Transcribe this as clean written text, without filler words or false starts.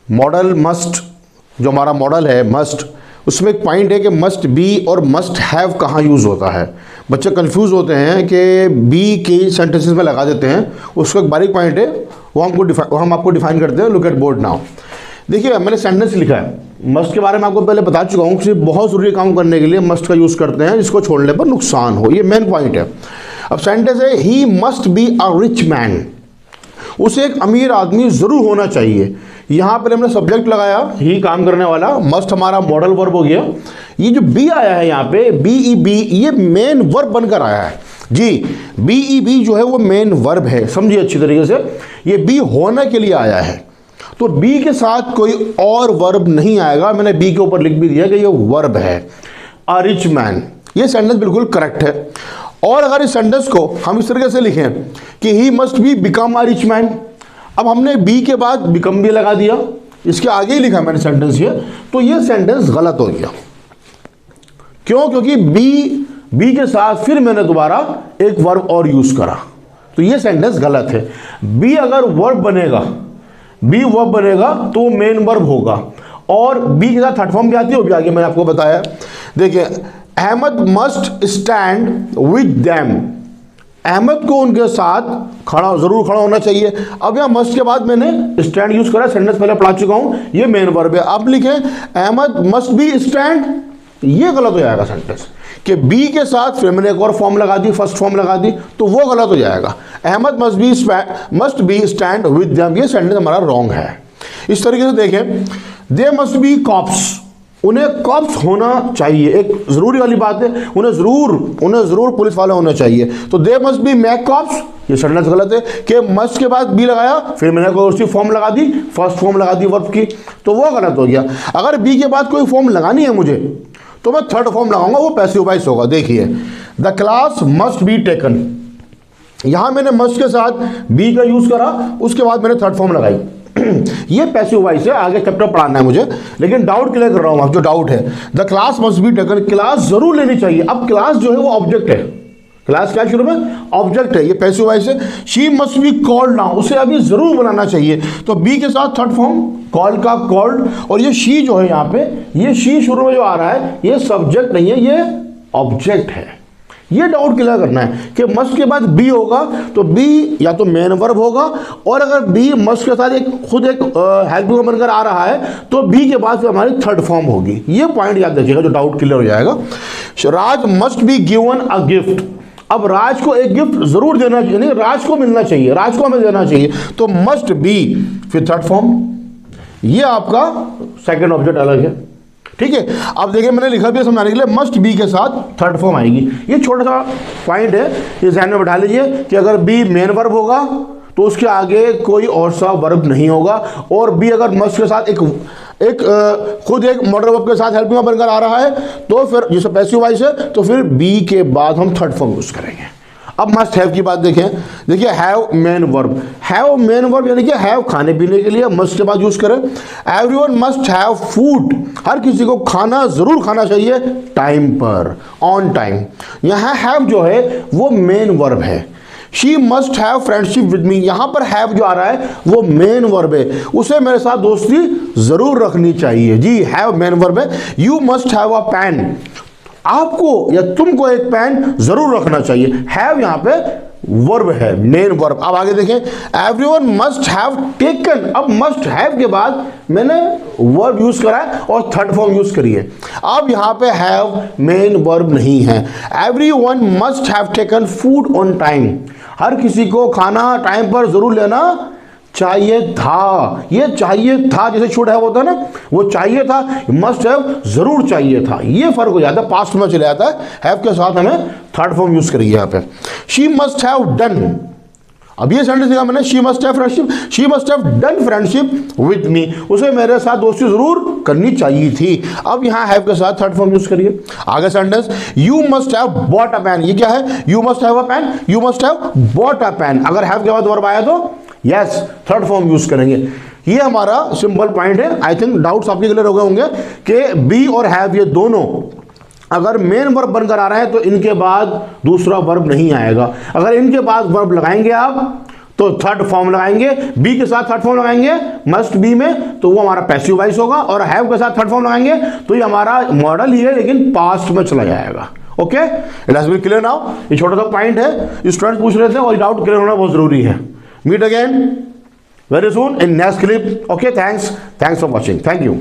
Model must, जो हमारा model है मस्ट, उसमें एक पॉइंट है कि मस्ट बी और मस्ट हैव कहाँ यूज़ होता है। बच्चे कंफ्यूज होते हैं कि बी के सेंटेंसेस में लगा देते हैं, उसका एक बारीक पॉइंट है, वो हम आपको डिफाइन करते हैं। Look at board now. देखिए मैंने सेंटेंस लिखा है, मस्ट के बारे में आपको पहले बता चुका हूँ कि बहुत ज़रूरी काम करने के लिए मस्ट का यूज़ करते हैं, जिसको छोड़ने पर नुकसान हो, ये मेन पॉइंट है। अब सेंटेंस है he must be a rich man, उसे एक अमीर आदमी ज़रूर होना चाहिए। यहाँ पर हमने सब्जेक्ट लगाया ही, काम करने वाला, मस्ट हमारा मॉडल वर्ब हो गया। ये जो बी आया है यहाँ पे बी, ये मेन वर्ब बनकर आया है जी। बी जो है वो मेन वर्ब है, समझिए अच्छी तरीके से, ये बी होने के लिए आया है। तो बी के साथ कोई और वर्ब नहीं आएगा। मैंने बी के ऊपर लिख भी दिया कि ये वर्ब है, अ रिच मैन। ये सेंटेंस बिल्कुल करेक्ट है। और अगर इस सेंटेंस को हम इस तरीके से लिखें कि he must be become a rich man, अब हमने बी के बाद बिकम भी लगा दिया, इसके आगे ही लिखा मैंने सेंटेंस ये, तो ये सेंटेंस गलत हो गया। क्यों? क्योंकि बी के साथ फिर मैंने दोबारा एक वर्ब और यूज करा, तो ये सेंटेंस गलत है। बी अगर वर्ब बनेगा, बी वर्ब बनेगा तो मेन वर्ब होगा, और बी के साथ थर्ड फॉर्म क्या आती है वो भी आगे मैंने आपको बताया। देखिए Ahmad must stand with them, Ahmad को उनके साथ जरूर खड़ा होना चाहिए। अब यहाँ मस्ट के बाद मैंने स्टैंड यूज करा, सेंटेंस पहले पढ़ा चुका हूं, ये मेन वर्ब है। अब लिखें अहमद मस्ट बी स्टैंड, ये गलत हो जाएगा सेंटेंस कि बी के साथ फिर मैंने एक और फॉर्म लगा दी, फर्स्ट फॉर्म लगा दी, तो वो गलत हो जाएगा। Ahmad must be stand with them, ये सेंटेंस हमारा रॉन्ग है। इस तरीके से देखें, दे मस्ट बी कॉप्स, उन्हें कॉप्स होना चाहिए, एक जरूरी वाली बात है, उन्हें जरूर पुलिस वाले होना चाहिए। तो they must be mac cops, ये सेंटेंस गलत है कि मस्ट के बाद बी लगाया, फिर मैंने कोई उसकी फॉर्म लगा दी, फर्स्ट फॉर्म लगा दी वर्ब की, तो वो गलत हो गया। अगर बी के बाद कोई फॉर्म लगानी है मुझे, तो मैं थर्ड फॉर्म लगाऊंगा, वो पैसिव वॉइस होगा। देखिए the class must be taken, यहां मैंने मस्ट के साथ बी का यूज करा, उसके बाद मैंने थर्ड फॉर्म लगाई, ये पैसिव वॉइस है, आगे चैप्टर पढ़ाना है मुझे, लेकिन डाउट क्लियर कर रहा हूं। आप जो डाउट है, the class must be taken, class जरूर लेनी चाहिए। अब क्लास जो है वो ऑब्जेक्ट है, क्लास क्या शुरू में ऑब्जेक्ट है, ये पैसिव वॉइस है। She must be called now, उसे अभी जरूर बनाना चाहिए, तो बी के साथ थर्ड फॉर्म कॉल का कॉल्ड, और ये शी जो है यहाँ पे, ये शी शुरू में जो आ रहा है ये सब्जेक्ट नहीं है, ये ऑब्जेक्ट है। ये डाउट क्लियर करना है कि मस्ट के बाद बी होगा तो बी या तो मेन वर्ब होगा, और अगर बी मस्ट के साथ खुद एक हेल्पिंग वर्ब बनकर आ रहा है तो बी के बाद हमारी थर्ड फॉर्म होगी। ये पॉइंट याद रखिएगा, जो डाउट क्लियर हो जाएगा। Raj must be given a gift, अब राज को एक गिफ्ट जरूर देना चाहिए, नहीं राज को मिलना चाहिए, राज को हमें देना चाहिए, तो मस्ट बी फिर थर्ड फॉर्म, ये आपका सेकंड ऑब्जेक्ट अलग है। ठीक है, अब देखिए मैंने लिखा भी समझाने के लिए, मस्ट बी के साथ थर्ड फॉर्म आएगी। ये छोटा सा पॉइंट है, ये ध्यान में बैठा लीजिए कि अगर बी मेन वर्ब होगा तो उसके आगे कोई और सा वर्ब नहीं होगा, और बी अगर मस्ट के साथ खुद एक मॉडल वर्ब के साथ हेल्पिंग वर्ब बनकर आ रहा है, तो फिर जैसे पैसिव वॉइस है, तो फिर बी के बाद हम थर्ड फॉर्म यूज करेंगे। अब मस्ट हैव की बात देखें, देखिए have main verb, have main verb यानी कि हैव खाने पीने के लिए मस्ट के बाद यूज करें। एवरीवन मस्ट हैव फूड, हर किसी को खाना जरूर खाना चाहिए टाइम पर, ऑन टाइम। यहाँ हैव जो है वो मेन वर्ब है। She must have friendship with me, यहां पर हैव जो आ रहा है वो मेन वर्ब है, उसे मेरे साथ दोस्ती जरूर रखनी चाहिए जी, हैव मेन वर्ब है। You must have a pen, आपको या तुमको एक पेन जरूर रखना चाहिए, हैव यहां पे वर्ब है, मेन वर्ब। अब आगे देखें, एवरीवन मस्ट हैव टेकन, अब मस्ट हैव के बाद मैंने वर्ब यूज करा है और थर्ड फॉर्म यूज करी है। अब यहां पे हैव मेन वर्ब नहीं है। Everyone must have taken food on time, हर किसी को खाना टाइम पर जरूर लेना चाहिए था, ये चाहिए था जैसे शुड हैव होता है ना, वो चाहिए था, मस्ट हैव जरूर चाहिए था, ये फर्क हो जाता है, पास्ट में चले जाता है, हैव के साथ हमें थर्ड फॉर्म यूज करिए यहाँ पे। शी मस्ट हैव डन, अब ये सेंटेंस दिखा मैंने, she must have friendship, she must have done friendship with me, उसे मेरे साथ दोस्ती जरूर करनी चाहिए थी। अब यहाँ हैव के साथ थर्ड फॉर्म यूज करिए। आगे sentence, you must have bought a pen, ये क्या है, you must have a pen, you must have bought a pen, अगर हैव के बाद वर्ब आया तो यस थर्ड फॉर्म यूज करेंगे। ये हमारा सिंपल पॉइंट है। आई थिंक डाउट्स आपके क्लियर हो गए होंगे कि बी और हैव ये दोनों अगर मेन वर्ब बनकर आ रहे हैं तो इनके बाद दूसरा वर्ब नहीं आएगा, अगर इनके बाद वर्ब लगाएंगे आप तो थर्ड फॉर्म लगाएंगे, बी के साथ थर्ड फॉर्म लगाएंगे मस्ट बी में, तो वो हमारा पैसिव वॉइस होगा, और हैव के साथ थर्ड फॉर्म लगाएंगे तो ये हमारा मॉडल ही है लेकिन पास्ट में चला जाएगा। Okay, it has been clear now. ये छोटा सा पॉइंट है, स्टूडेंट पूछ रहे थे और डाउट क्लियर होना बहुत जरूरी है। Meet again very soon in next clip. Okay, thanks for watching, thank you.